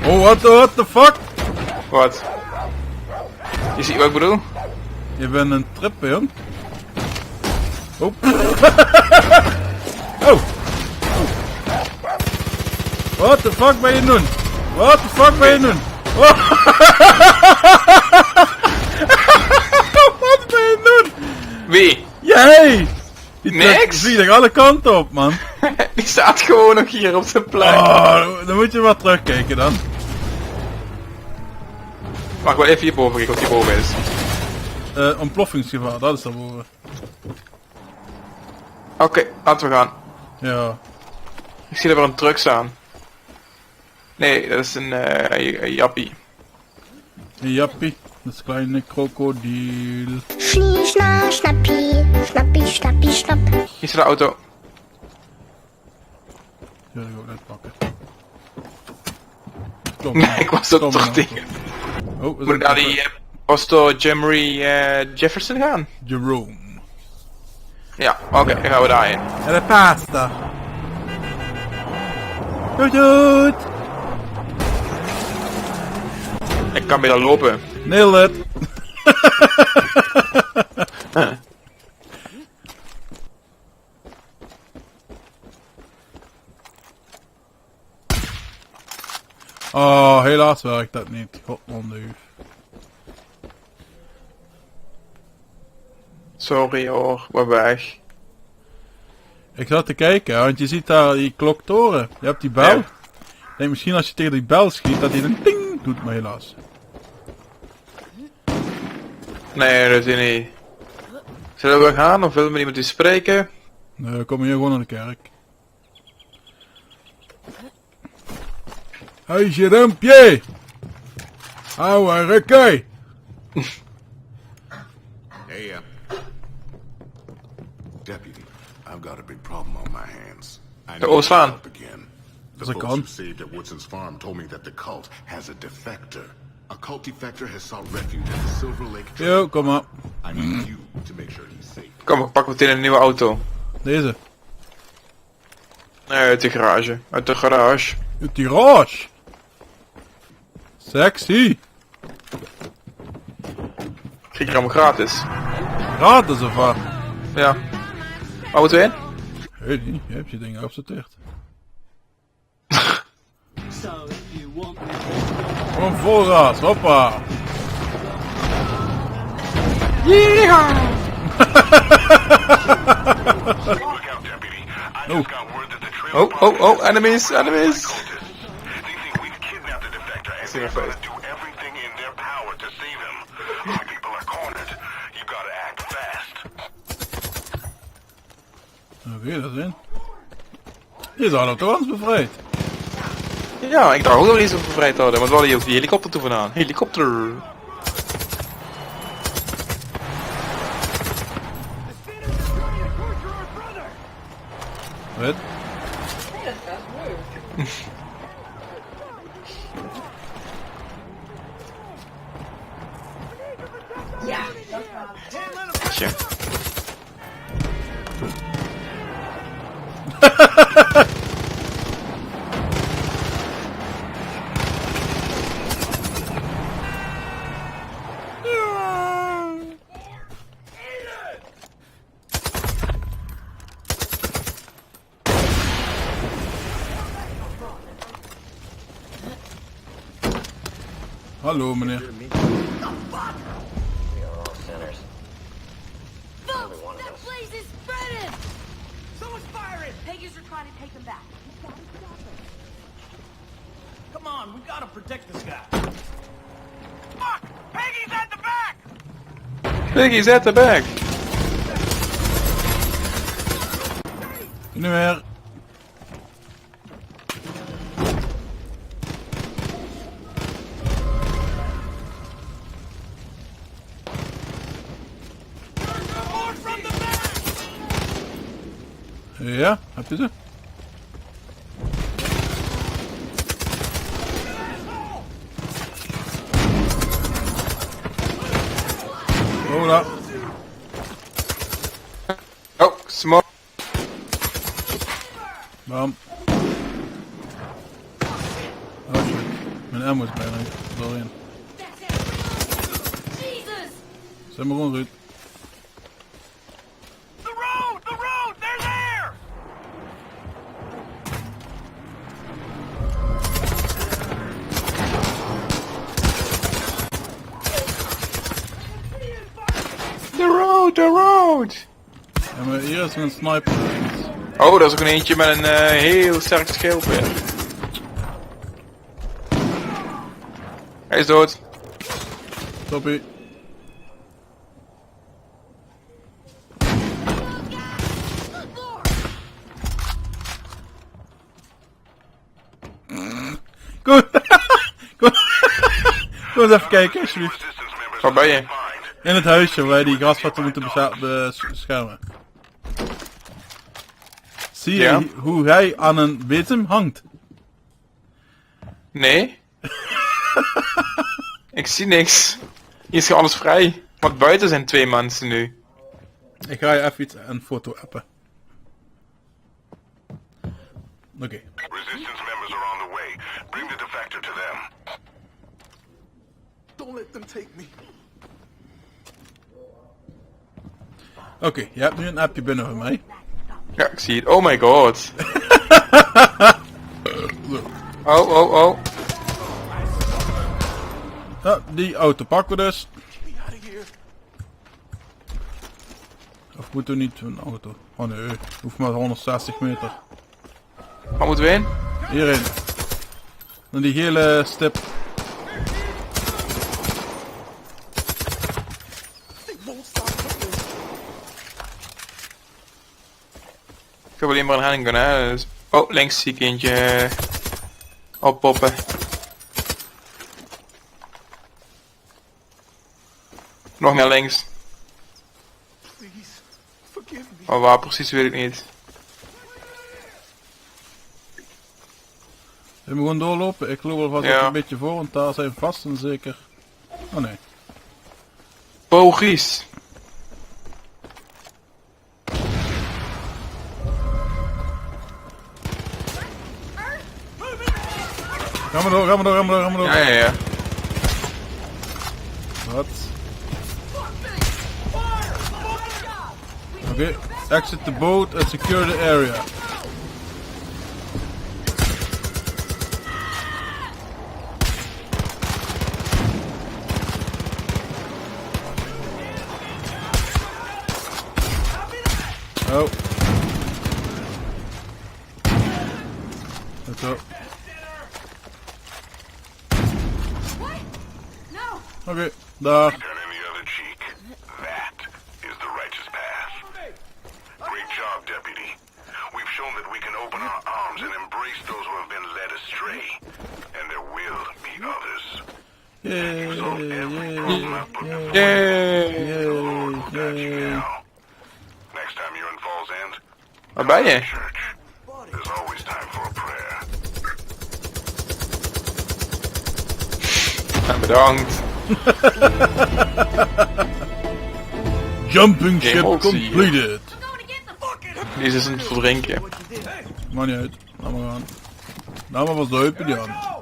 Oh, what the fuck? Wat? Je ziet wat ik bedoel? Je bent een tripper, jong. Oh. Oh. What the fuck ben je doen? What the fuck ben je doen? Oh. Wat ben je doen? Wie? Jij! Die Niks? vliegt alle kanten op, man. Die staat gewoon nog hier op zijn plek. Oh, dan moet je maar terugkijken dan. Mag wel even hierboven kijken wat hierboven is. Ontploffingsgevaar, dat is daarboven. Oké, laten we gaan. Ja. Ik zie er wel een truck staan. Nee, dat is een jappie. Een jappie, dat is een kleine krokodil. Schnie, schna, schnappie, schnappie, schnappie, schnapp. Hier is de auto. Die wil ik ook net pakken. Kom, Nee, ik was er kom toch maar. tegen. Oh, Moet ik naar die Pastor Jemery Jefferson gaan? Jerome. Ja, oké, dan gaan we daarheen. En de pasta. Doet. Ik kan weer lopen. Nailed it. Oh, helaas werkt dat niet. Godman duif. Sorry hoor, we weg. Ik zat te kijken, want je ziet daar die kloktoren. Je hebt die bel. Ja. Ik denk misschien als je tegen die bel schiet, dat hij een ding doet, maar helaas. Nee, dat is niet. Zullen we gaan of willen we iemand die spreken? Nee, we komen hier gewoon naar de kerk. Hey, Jerempje! Ouwe, rukken! Hey, Deputy, I've got a big problem on my hands. I De Ooslaan. up again. The Ze folks kan. who saved at Woodson's farm told me that the cult has a defector. A cult defector has sought refuge at the Silver Lake Trail. Yo, kom maar. I need you to make sure he's safe. Kom, we pakken meteen een nieuwe auto. Deze. Nee, uit de garage. Uit de garage. Uit die garage. Sexy. Krijg je allemaal gratis. Gratis of wat? Ja. Waar moeten we in? Weet niet, je hebt je dingen afgesorteerd. Gewoon vol gas, hoppa. Oh, oh, oh, enemies, enemies. They think we've kidnapped the defector and See my they're face. gonna do everything in their power to save him. Our people are cornered. You gotta act fast. Oké, dat is in. Je zou dat toch ons bevrijd. Ja, ik dacht ook dat we niet zo bevrijd hadden, want we hadden hier ook die helikopter toe vandaan. Helikopter. Wat? Tja. Hallo meneer. Folks, that place is spreading! Someone's firing! Pagans are trying to take them back. You gotta stop it. Come on, we gotta protect this guy. Fuck! Peggy's at the back! Piggy's at the back. Nu weer. Ja, heb je ze? Hola. Oh, smoke. Bam. Oh shit. Mijn ammo's bijna doorheen. Jesus! Zeg maar gewoon Ruud. The road, they're there! The road! Ja, maar hier is een sniper. Oh, dat is ook een eentje met een heel sterk schild weer. Hij is dood. Toppie. Goed. Goed. Kom eens even kijken, alsjeblieft. Waar ben je? In het huisje waar wij die grasvatten moeten beschermen. Zie je Ja. hoe hij aan een bezem hangt? Nee. Ik zie niks. Hier is alles vrij. Want buiten zijn 2 mensen nu. Ik ga je even een foto appen. Oké. Resistance members are on the way. Bring the defector to them. Don't let them take me. Oké, je hebt nu een appje binnen van mij. Ja, ik zie het. Oh my god. Oh. Ja, die auto pakken we dus. Of moeten we niet een auto? Oh nee, hoeft maar 160 meter. Waar moeten we heen? Hierin. Naar die hele stip. Ik heb alleen maar een handgun, hè. Dus... Oh, links zie ik eentje oppoppen. Nog meer links. Maar waar precies weet ik niet. We moeten gewoon doorlopen. Ik loop alvast Ja. een beetje voor, want daar zijn vast en zeker. Oh nee. Bogies. Ga maar door. Ja. Wat? Oké, exit the boat and secure the area. Oh. Goed zo. Oké, daar. Turn in the other cheek. That is the righteous path. Great job, deputy. We've shown that we can open our arms and embrace those who have been led astray. And there will be others. Yay, Yay. Next time you're in Falls End, Waar ben je? church. There's always time for a prayer. Ja, bedankt. Jumping ship Emotie. completed. Deze is aan het verdrinken. Maar niet uit. Laat maar gaan. Laat maar wat zuipen die aan.